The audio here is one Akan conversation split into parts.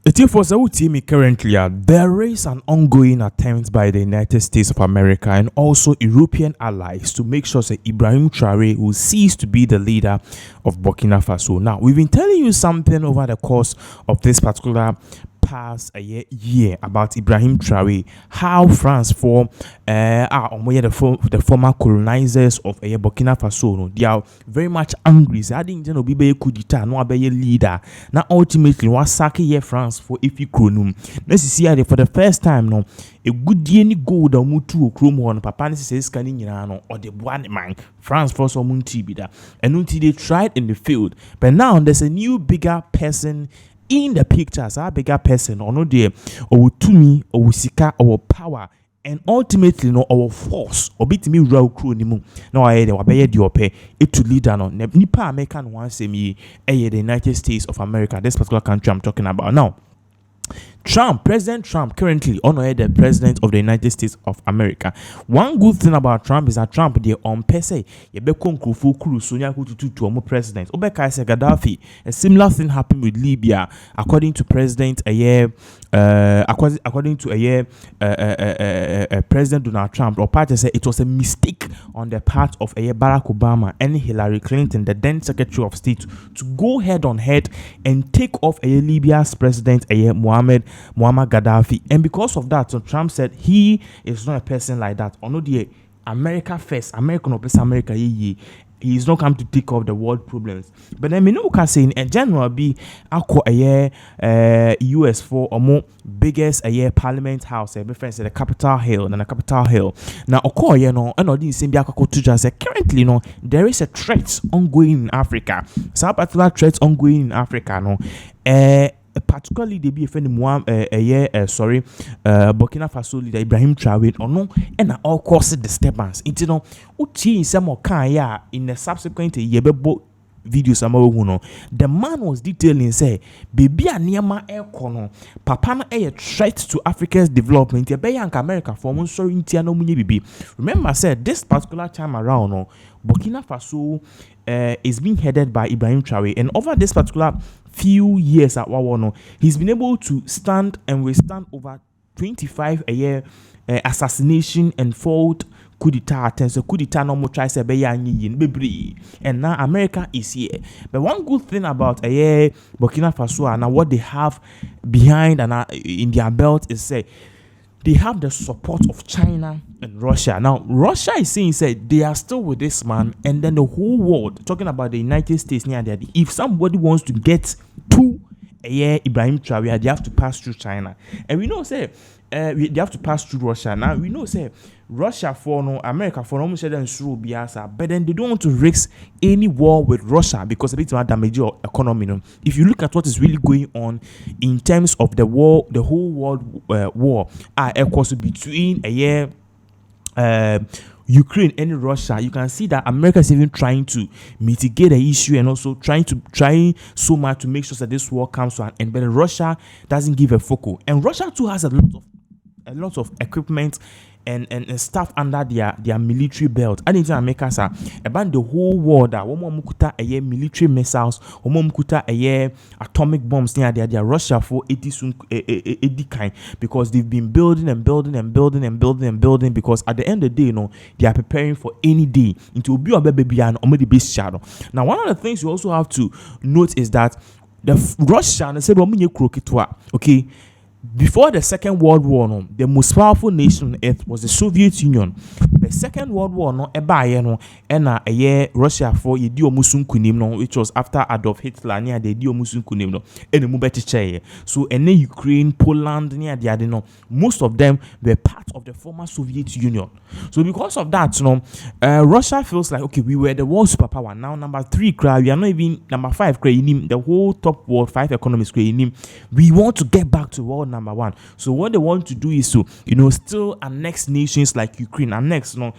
For me currently, there is an ongoing attempt by the United States of America and also European allies to make sure that Ibrahim Traore will cease to be the leader of Burkina Faso. Now, we've been telling you something over the course of this particular past a year about Ibrahim Traore, how France for the former colonizers of Burkina Faso. No, they are very much angry. So I didn't know be coup d'etat, no be leader. Now ultimately, what sake France for if you kronum. Let's see for the first time no. A good any gold or mutu chrome one papa says scanning or the one man France for some muntibida. And until they tried in the field, but now there's a new bigger person in the pictures, a bigger person or no there or to me or sika or power and ultimately no our force or bit me raw crew ni mu na why they wabeye di ope it to leader no nipa American one say me the United States of America, this particular country I'm talking about now. President Trump, currently the president of the United States of America. One good thing about Trump is that Trump the on pese yebeko nkrofo kuru sonya kututu to omo president. Obeka say Gaddafi. A similar thing happened with Libya, according to President President Donald Trump. Or party say it was a mistake on the part of Barack Obama and Hillary Clinton, the then Secretary of State, to go head on head and take off Libya's president Muammar Gaddafi. And because of that, so Trump said he is not a person like that. Or no, the America first, American or America, he is not come to take off the world problems. But then we know can say in general be US for or more biggest Parliament House, friends the Capitol Hill and the Capitol Hill. Now and all these same currently there is a threat ongoing in Africa. So a particular threat ongoing in Africa particularly they be a friend Burkina Faso leader Ibrahim Traore or no and all cause disturbance. It's uchi some more in the subsequent yebebo videos the man was detailing say baby a niama kono papa na a threat to Africa's development America for one sorry no bibi. Remember said this particular time around Burkina Faso is being headed by Ibrahim Traore, and over this particular few years at Wawono, he's been able to stand and withstand over 25 assassination and failed coup d'etat attempts. So coup d'etat no more try say and now America is here. But one good thing about Burkina Faso and what they have behind and in their belt is say they have the support of China and Russia. Now, Russia is saying they are still with this man, and then the whole world, talking about the United States, if somebody wants to get to Ibrahim Traore, they have to pass through China. And we know, they have to pass through Russia. Now, we know, Russia for America for almost through Biasa, but then they don't want to risk any war with Russia because a bit of damage your economy. If you look at what is really going on in terms of the war, the whole world war, of course, between Ukraine and Russia, you can see that America is even trying to mitigate the issue and also trying so much to make sure that this war comes to an end. But Russia doesn't give a focal, and Russia too has a lot of equipment and stuff under their military belt. I need to make us about the whole world that one mukuta military missiles, one mukuta atomic bombs near their Russia for 80 kind, because they've been building because at the end of the day, they are preparing for any day into be a baby and already base shadow. Now, one of the things you also have to note is that the Russia said okay. Before the Second World War, the most powerful nation on earth was the Soviet Union. The Second World War, Russia for which was after Adolf Hitler, near the so and then Ukraine, Poland, near the most of them were part of the former Soviet Union. So because of that, Russia feels like okay, we were the world superpower. Now number 3, we are not even number 5. The whole top world 5 economies. We want to get back to world number 1. So what they want to do is to still annex nations like Ukraine. Annex Ukraine.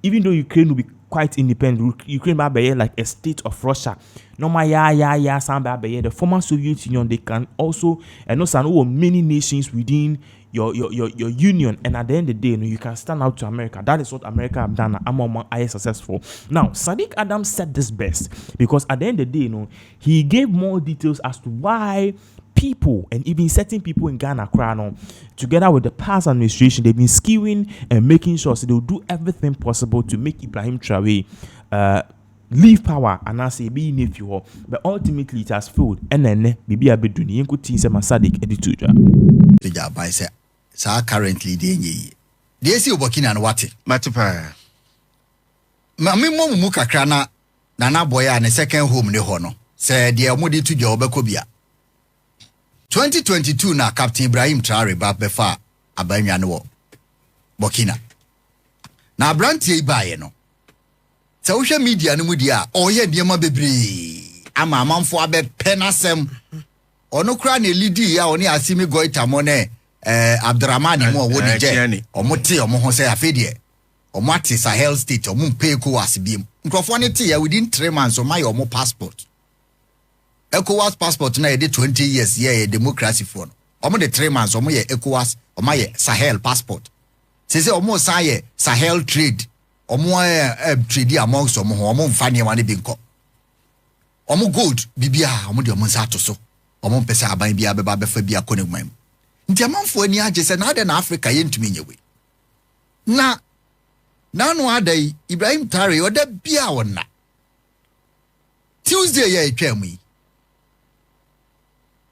Even though Ukraine will be quite independent, Ukraine will be like a state of Russia. The former Soviet Union, they can also and also many nations within your union, and at the end of the day, you can stand out to America. That is what America have done. I'm successful. Now, Sadiq Adams said this best, because at the end of the day, he gave more details as to why people, and even certain people in Ghana, together with the past administration, they've been skewing and making sure so they'll do everything possible to make Ibrahim Traore leave power and I say be in you, but ultimately it has failed. And then maybe a bit doing you could see some Sadiq edituja. Sa currently denye. Desi Burkina and what? Matipa. Mami mo muka krana na boya ne second home ne hono. Say dia mudi to job kobia. 2022 na Captain Ibrahim Traore ba befa abanya no Burkina. Na brantie ibaye no. Social media no mudia oye diema bebre. Ama amanfo abe penasem. Ono kra ne lidi ya oni asimi goita mone Abdurrahman mo wodi je. Omo te omo ho say afedie. Omo ate Sahel state omo mpe ECOWAS biem. Nkrofo ne te ya within 3 months o my omo passport. ECOWAS passport na yede 20 years ye democracy for no. Omo de 3 months omo ye ECOWAS omo ye Sahel passport. Se omo sa ye Sahel trade. Omo trade amongst omo mfa ne wane bi nko. Omo gold bibia omo de omo sa to so. Omo pesa aban bia beba befa bia konegman. Nti amanfo ani age se na de na Africa yentumi nyewe. Na no adai Ibrahim Traore oda bia wona. Tuesday ye atwam yi.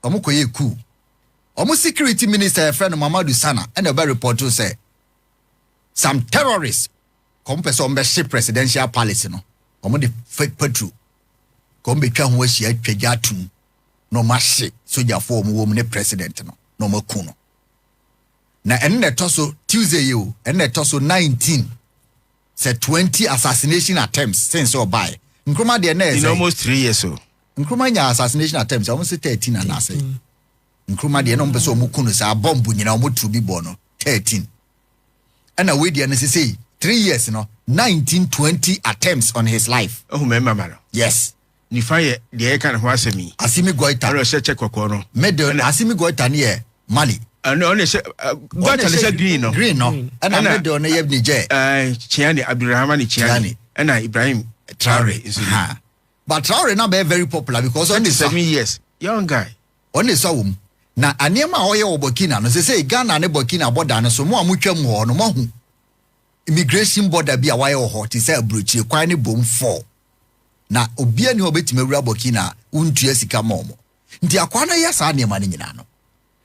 Omo koye ku. Omo security minister friend Mamadou Sana and a report to say some terrorists come person be ship presidential palace no. Omo de fake patrol. Come be twa ho ahia twagya atum. No mashi soja for omo ne president no maku no. Na enne toso Tuesday you enne toso 19 say 20 assassination attempts since or by. Nkruma de na in almost 3 years so. Nkruma nya assassination attempts almost 13 and I say. Nkruma de no mpeso omuku no say bomb nyina omotu bi bo no 13. And we de na say 3 years no 19-20 attempts on his life. Oh remember. Yes. Ni fire de kind of asemi. Asimi goita. I check kokoro no. Medel asimi goita ne Mali. No on goita green no. Green no. And medel ne yeb Niger. Chiani Abdurrahman Chiani. And Ibrahim Traore is ha. But Traore now be very popular because only 7 years. Young guy. Only so na anema oye Burkina no say Ghana ne Burkina border no so mo amutwam ho no mo hu. Immigration border bi a waye ho ti say abrochi kwan ne bom 4. Na obia ni obetime wura Burkina untua sika momo nti akwana ya sa ne ma ne nyina no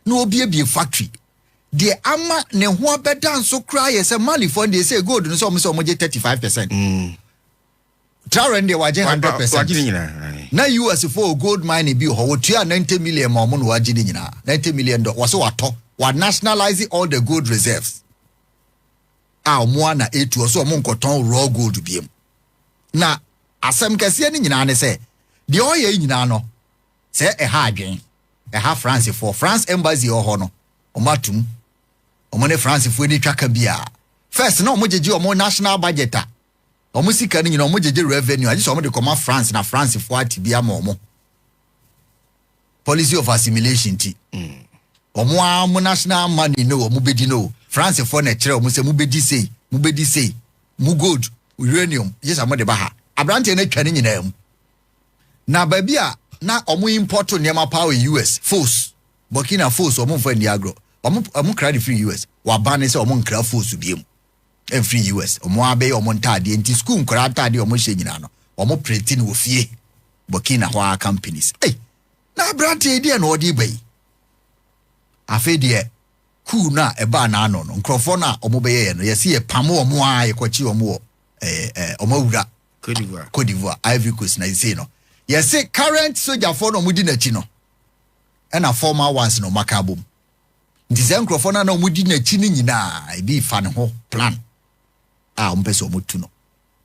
na obia bi factory de ama ne ho abeda nso kra ye se Mali fund dey say gold no so mo je 35%. Traore ndi waje 100%. Na US for gold mine bi ho wotua 90 million ma mo no waje ni nyina $90 million was wato wa nationalize all the gold reserves. Mo na etu so mo nkoton raw gold biem. Na asem kase ni nyina ne se de oye nyina no se ha adwen ha France for France embassy ho no omatum omone France for ni twaka bia first na omojeje omo national budget a omo sika ni nyina omojeje revenue aje so omo de koma France na France for atibia ma omo policy of assimilation ti omo am national money no omo bedi no France for na kire omo se mu bedi sei mu gold uranium yes amo de ba ha abrante na twa ni nyina am na babia na omo import niema power US force Burkina Faso omo fa ndi agro omo credit free US wa ban se omo nkra force biem free US omo abe omo ntade nti school nkra ntade omo hye nyina no omo pretty no fie Burkina Faso companies na abrante dia na odi bai afedie ku na eba na ano no nkrofo na omo beye no yesi e pamo omo a yekochi omo omo wura Côte d'Ivoire, Ivory Coast na say no. Yes, say current soldier for no mudi na chi no. And a former ones no makabum. Nti nkrofo na mudi na chi ni nyina e bi fa ne ho plan. Umpeso mutu no.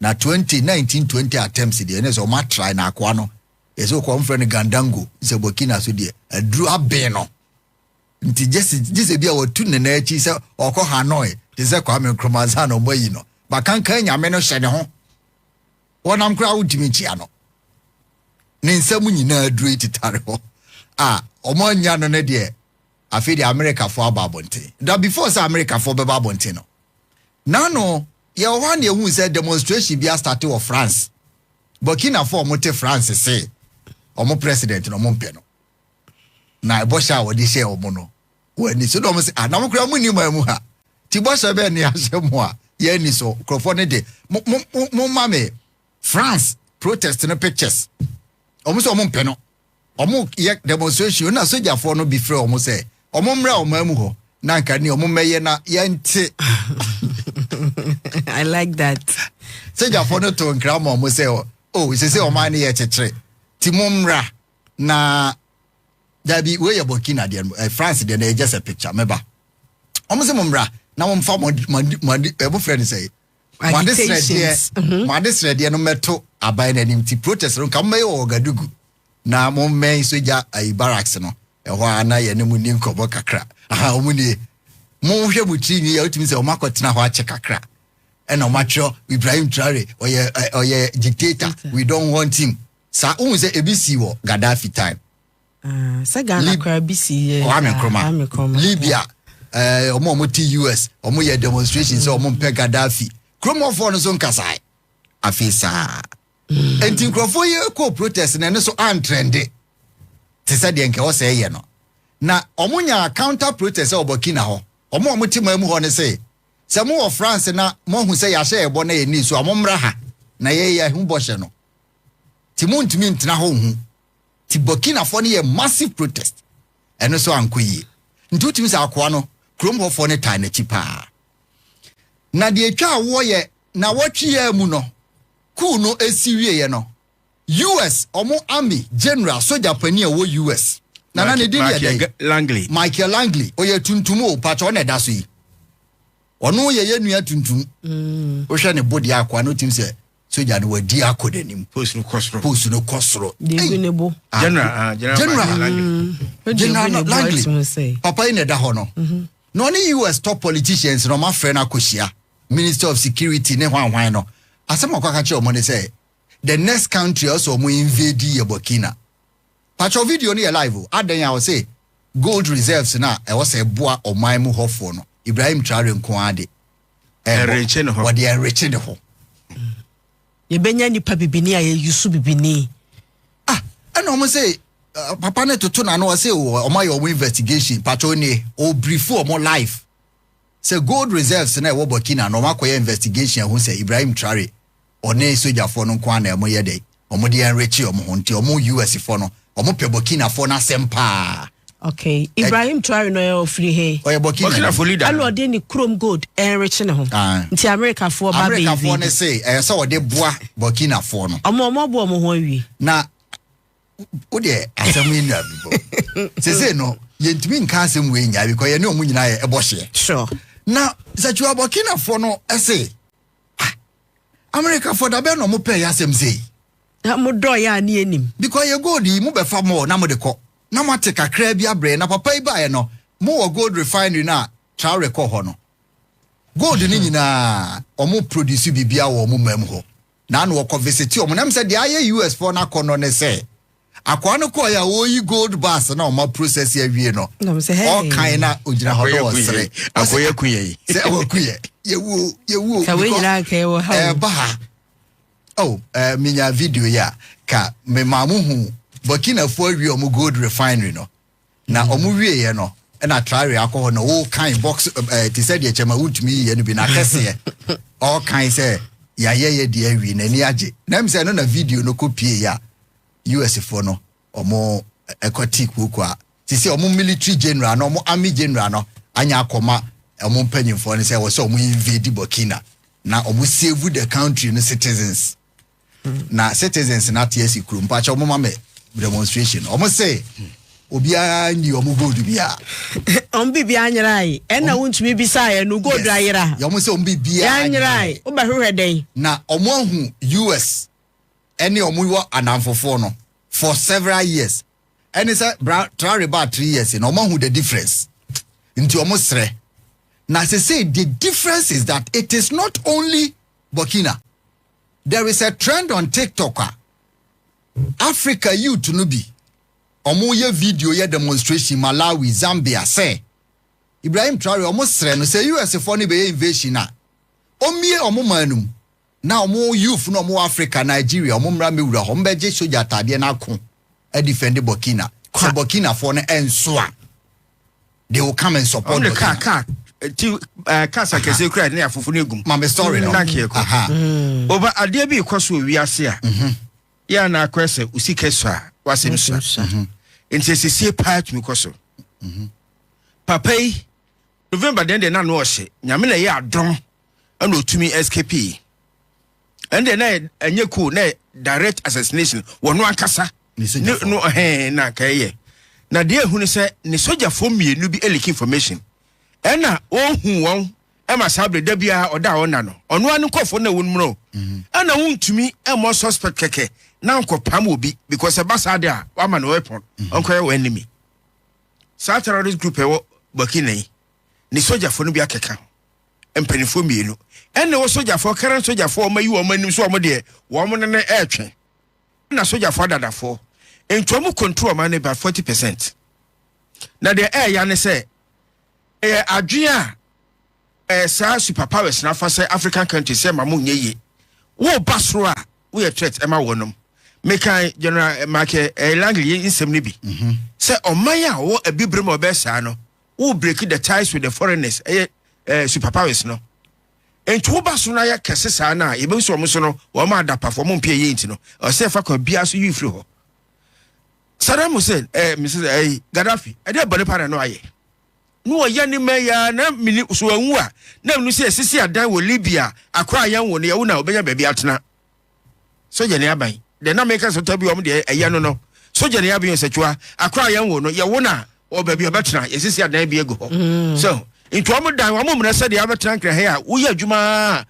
Na 2019-20 attempts de ne so ma try na akwa no. Yeso ko mfre ne Gandango, se Burkina so de adru abe no. Nti just bia watu ne na chi se okọ Hanoi, de se kwa me nkromaza no moyi no. Ba kankan nyame no hye ne ho. Wonam kra wutimi chia no ne nsam nyina aduru titare ho omo nya no ne de afi the America for ababonte that before say America for babonte no nano ye one ye who said demonstration be started of France Burkina for mote France say omo president no mo mpe no na bosha wo di share omo no when so do mo say na mo kura mu ni mu ha ti bosha be ni asemo a ye ni so krofo ne de mo mame France protest no pictures omo so omo mpe no omo ye demonstration na soldier for no be free omo say omo mra omo amu ho na nka ni omo meye na ye nti I like that. Soldier for no to nkra omo say oh we say omo ani ye chekere ti mo mra na dabi we ye Burkina de France de na just a picture meba omo say mo mra na mo mfa mo friend say Madisre de no meto abai na nim ti protest no ka meye Ogadugu na mo men soja barracks no ho ana ye ne mu ni nkobo kakra aha omu ni mo hwe mutri ni ya utimi se o makotena ho ache kakra ena o macho Ibrahim Traore oye dictator we don't want him sa o se ebisi wo Gaddafi time sa Ghana kwa bisi o amekroma Libya omo ti US omo ye demonstrations so omo mpe Gaddafi kromo for no so nkasai afisa enti nkrofo ye ko protest na ne so antrende te said de nke o say ye no na omunya counter protest o Burkina ho omo ti mamu ho ne say se mo of France na mo hu say ya hye ebo na ye ni so omomra ha na ye hu bo hye no ti muntumi ntena ho hu ti Burkina fo ne ye massive protest eno so ankoyi ntutumi sa akoa no krom ho fo ne tan na chipa na de atwa wo ye na watwe ya mu no ku no esiwie ye no US omo army general soldier pani wo US na ne di Langley Michael Langley oye tuntum o pacho na da so yi ono ye nua tuntum o hwe ne body akwa no tim se soldier no wadi akodanim post no kosro General Langley papa ine da ho no no ni US top politicians no ma frɛ na koshia Minister of Security ne hwan no asem akwa che omo ne say the next country also mo invade ye Burkina patcho video no ye live adan ya wo say gold reserves na e wo say boa oman mu hofo no Ibrahim Traore nko ade reche ne ho what they reche ne ho ye benya nipa bibini a ye yusu bibini and omo say papa ne toto na no say o my investigation patcho ne o brief o mo life say gold reserves na e wo Burkina no makoye investigation who say Ibrahim Traore one soldier for no kwa na mo ye dey omo de enrichi omo ho nti omo US for no omo pe Burkina for na sempa okay Ibrahim Traore no free he oye Burkina for leader allo de ni chrome gold enrichi ne ho nti America for ba America for ne say so de boa Burkina for no omo bo omo ho awie na o de asem inu abibo say no yentimi nka asem we nya because ye ne omo nyina ye ebohye sure na zachu Burkina for no say America for da be no mo pay asem say mo do ya ni enim because ye gold yi mo be fa mo na mo de ko na mo te kakra bi abre na papa yi ba ye no mo wo gold refinery na Traore ko ho no gold ni nyina omo produce bibia wo mo mam ho na no ko visit omo nam say de aye US for na ko no ne say akwa no ko ya wo yi gold bars na omo process ya wie no all kind na ojina ho do sere akoye kuye say akoye yewu ka we nyina ka wo ha ba minya video ya ka me mamu hu Burkina for wie omo gold refinery no na omo wie ye no na Traore akọ no wo kind box ti said ye chema wutumi ye no bi na kese all kind say ya ye de awi na ni age na me say no na video no kopie ya US for no omo ecotic wokwa ti say omo military general no omo army general no anya akoma omo mpanyimfo no say wo say omo invade Burkina na omo save the country no citizens na citizens na TSC krum pa cha omo mame demonstration omo say obia ni omo gold bia bibia anyirai na wontumi bisa ye no gold ayira omo say bibia anyirai wo ba hwehwe den na omo ahu US any omo wo anamfofo no for several years and it's Traore about 3 years and omo ahu the difference into omo sre na say the difference is that it is not only Burkina. There is a trend on TikTok Africa youth no be omo ye video ye demonstration Malawi Zambia say Ibrahim Traore omo sre no say US for no be invasion na omie omo manum na omo youth no omo Africa Nigeria omo mra mewura ho mbeje soja tade na ko e defend Burkina so Burkina for no enso a they will come and support the car kasa kese kura ne afofo ne gum mama story no aha oba ade bi kwaso wiase a ya na akwese usike so a wasem so intesisi part mi kwaso papai November den na no ohye nyame na ye adom ana otumi SKP and then enye cool na direct assassination wono ankasa no na kaye na de ehunu se ne soja fo mienu bi eliki information ena ohun won e ma sabre da bia oda ona no ono anu kofo na wonmro ana wuntumi e mo suspect keke na nkopam obi because ebasa de a wa ma no weapon onkoye wa enemy sa terrorist group e Burkina ni soja fo no bi akeka empanifo mienu ena wo soja fo current soja fo mayi wo manim so wo de wo mo ne etwe na soja fo dadafo entomu control man about 40%. Na de ya ne say adwea sa superpowers na fa say African countries say mamu nyeye wo basro a we threat ema wonom mekan general market langley insem ne bi say oman a wo abibre mo be sa no wo break the ties with the foreigners superpowers no entu basro na ya kese sa na e be so mo so no wo ma da perform mpie ye nti no o say fa kwa bia so you free ho Saddam Hussein Mrs. Gaddafi ade body para no aye no ya ni me ya na mini so anwu a na mnu se sisi adan wo Libya akwa yan wo ne ya wo na obenya baabi atena soja ne aban de na make so tabi om de eya no no soja ne aban setwa akwa yan wo no ya wo na o baabi obetena ye sisi adan bi ego ho so into am dan wo mumna se de abetena nkra he a wo ya adwuma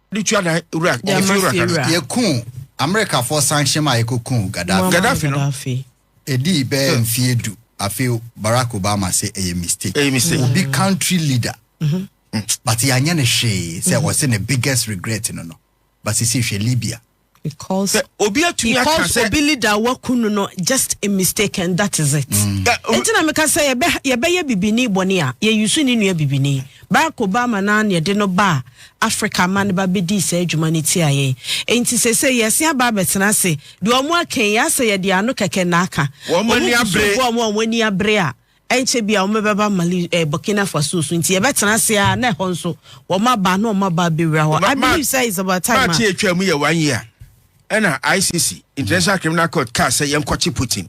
de twa da Iraq ye ku America for sanction ma ye ku Gaddafi no Edi be mfiedu afeo Barack Obama say a mistake. Be country leader. But he anyane she say was the biggest regret no. But he say Libya. Because Obi leader wakunu no just a mistake and that is it. Entina me ka say ye be ye bibini boni a ye yusu ni nua bibini. Barack Obama na ye de no ba Africa man ba be di say humanity aye. Enti say yes ya ba betena se de omo aken ya say ye de ano keke na aka. Omo ni abre a enche bia omo beba Mali Burkina Faso so nti ye betena se a na ho nso wo ma ba na omo ba be wura ho. I believe say it's about time. Ma tie twa mu ye 1 year. Ena ICC International Criminal Court ka say yenkochi Putin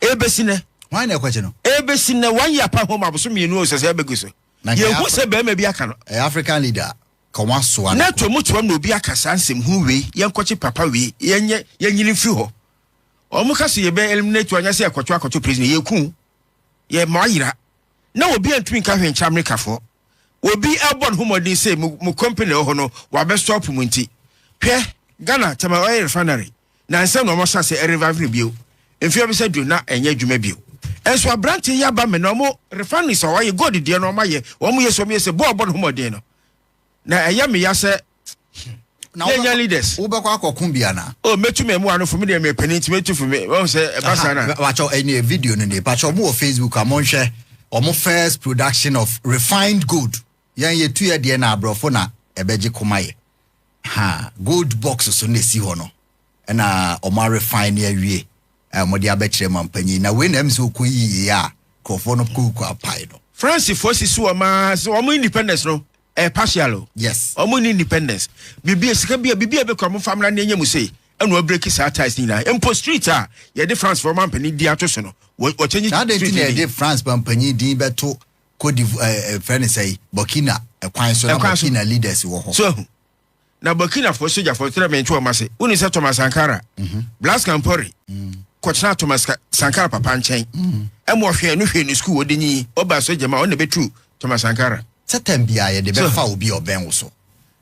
ebesine why na kwache no ebesine 1 year pa home abuso mienu o sese ebeguso ye hu se be ma bi aka no African leader kwa so na to mutuam na obi aka sansem hu we yenkochi papa we yenye yenyini firi ho omu ka so ye be eliminate anya se akwacho president ye ku ye maayira na obi antumi ka hwencha America fo obi abon humodin say mu company ho no wa be stop mu nti hwe Ghana tama oil refinery na nse no mo sase revive bio enfia be se do na enye adwuma bio enso abrante ya ba me no mo refinery so waye god de no ma ye wo mo yeso me se bo humodin no na eya me ya se na leaders wo be kwa akokun bia na o metu me mu anu fo me de me pani ti metu fo me wo se e basa na wacho any video no ne pacho mo Facebook amon hwe omo first production of refined gold yan ye tu ye de na abrofo na ebeji komaye gold box so na si ho no na omo refine ya wie mo de abekire mampanyi na we na mse okoyi ya krofo no kuku apai no France forces so ma so omo independence no partial yes omo independence bibia sika bia be kwa mo famra na enye mu sei eno break sa ties ni na empo street a ye de France for mampanyi di atoso no wo change street na de France mampanyi di beto Cote d'Ivoire friend say Burkina kwan so na Burkina leaders wo ho so na Burkina Faso soja for tell me ntu o mase uni se Thomas Sankara Blas Campore kochna Thomas Sankara papa nchen emo hwe no hwe ni school odinyi oba soja ma on be true Thomas Sankara setem bia ye de be fa obi oben wo so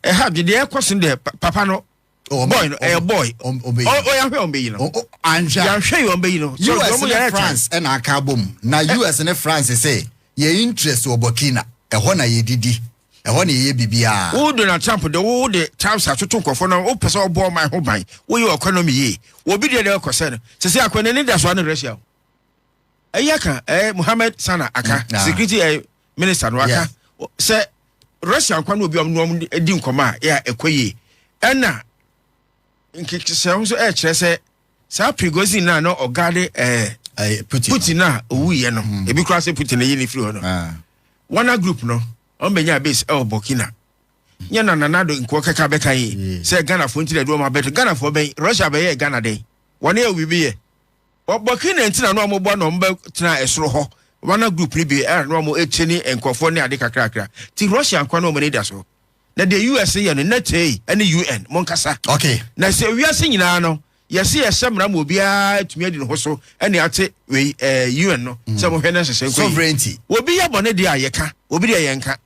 ha de de ekosin de papa no boy no boy o ya hwe on be yi no anja ya hwe on be yi no so US and France and aka bom na US and France say ye interest o Burkina ho na ye didi ehon ye bibia wo Donald Trump de wo de Trump atoto nkofo no wo pese obo my ho ban wo ye economy ye wo bi de ekose no se akwane ni da so na Russia ayaka Mohammed Sana aka security minister no aka say Russia kwa no obi om di nkoma ya ekoyi ena nkikise so kire say sa Prigozhin na no ogade Putin na owuye no ebi kura say Putin yi ni free no wana group no on benya base Burkina nya na nanado nko keka beka yi say Ghana fo ntire do ma beto Ghana fo ben Russia be ye Ghana dey wona e wi bi ye Burkina ntina no mo no mba tena esoro ho wana group ni bi no mo echeni enkofo ne ade kakrakra ti Russia kwa no mo ne da so na the US ye no netei ene UN monkasa okay na se wiase nyina no yesi yesemra mo bia atumi adi no ho so ene ate we UN no se mo hwene sese ko sovereignty obi ya bone de ayeka obi de yenka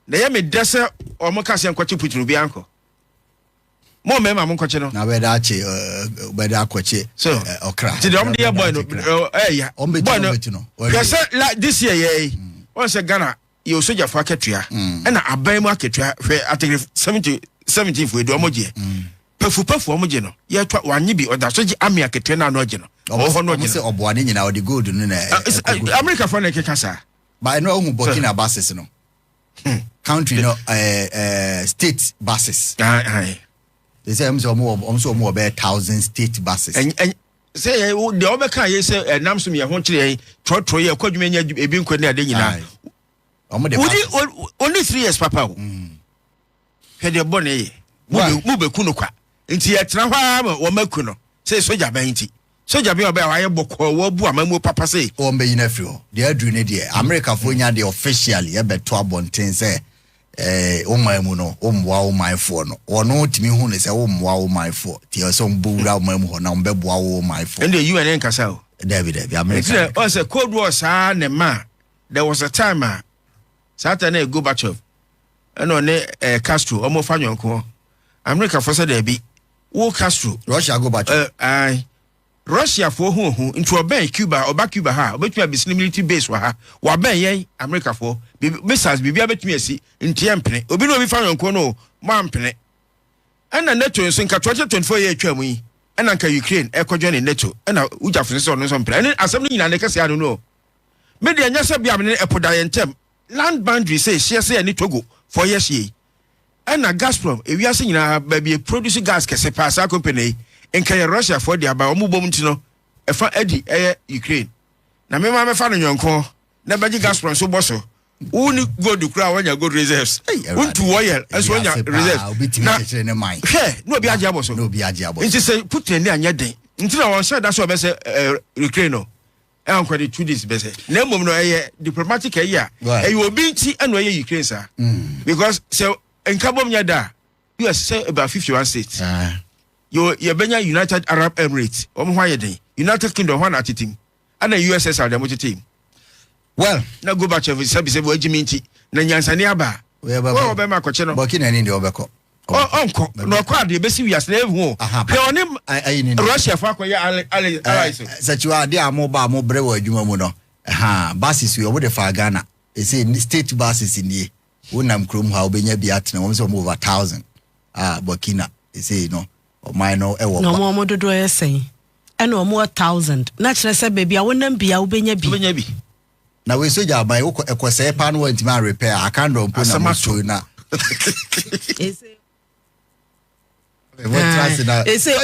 na ye me dese o mo kase enkoche Putin obi anko mo mema mo nkoche no na we da che akoche so okra ti de om de boy no ya boy no yes like this year ye on se Ghana you soldier for aketua na aban mu aketua hwe ategre 17 for do omoje pafu omoje no ye twa wanye bi oda soji ami aketua na no oje no ho no oje se oboane nyina o de gold no na America for na keka sa by no hu Burkina bases no country no state bases they say almost 1,000 state bases and say the obeka ye say nam so me ho kire trotro ye kwadwuma nya ebi nkwane ade nyina only 3 years papa wo hede bone ye mu beku no kwa nti ye tena hwa ma wo maku no say soja ban nti soja bi oba waye bokọ wo bu amamu papa say o mbe yina fri o de adru ne de America fo nya de officially ye beto abonten say o mamu no o mwa o maifo no ono timi hu ne say o mwa o maifo ti so mbura o mamu ho na mbeboa o maifo and the UN nkasa o David America o say Cold War sa ne ma there was a time Saturday Gorbachev and on Castro almost fa yonko America for say there be wo Castro Russia Gorbachev Russia for who into obey Cuba or back Cuba ha obetumi abisini military base wa ha wa ben yen America for missiles bibia betumi asi ntiempene obi no bi fa yonko no mampene ana NATO nso nka 2024 year atwamu yi ana nka Ukraine ekwadwo ne NATO ana ujafune so no so mpene ani asem nyina ne kase anu no media nya se bia me epoda yentem land boundary say share say any Togo for years ye ana Gazprom ewiase nyina ba bi produce gas kese pa sa company enka Russia for dia ba omubom ntino efa edi Ukraine na me ma me fa no nyonko na baji Gazprom so boso uni gold kura wanya gold reserves unto oil eso wanya reserves na no obi aje aboso no obi aje aboso nti say Putin ni anya den nti na won say da so be say Ukraine no and kwade 2 days be say na mom no diplomatic obi nti eno Ukraine sa because say enkabom nya da US say about 51 states you benya United Arab Emirates hwa yeden United Kingdom hwa na team and USSR dem team well na go back to say bo agiminti na nyansane aba we be ma koche no Burkina ni de obeko onko no kwa de besi wiase na ehu pe oni Russia fa akoya allies sachiwa de amoba mo bre wa adwuma mu no basis we obo de fa Ghana e say state basis ni wonam krom ha obenya bi atena won say over 1,000 Burkina e say no o minor e wo no mo dodo e say and o more 1,000 na kire say baby a wonam bia obenya bi na we soja abai wo ekose pa no wantima repair akando mpo na mo na ese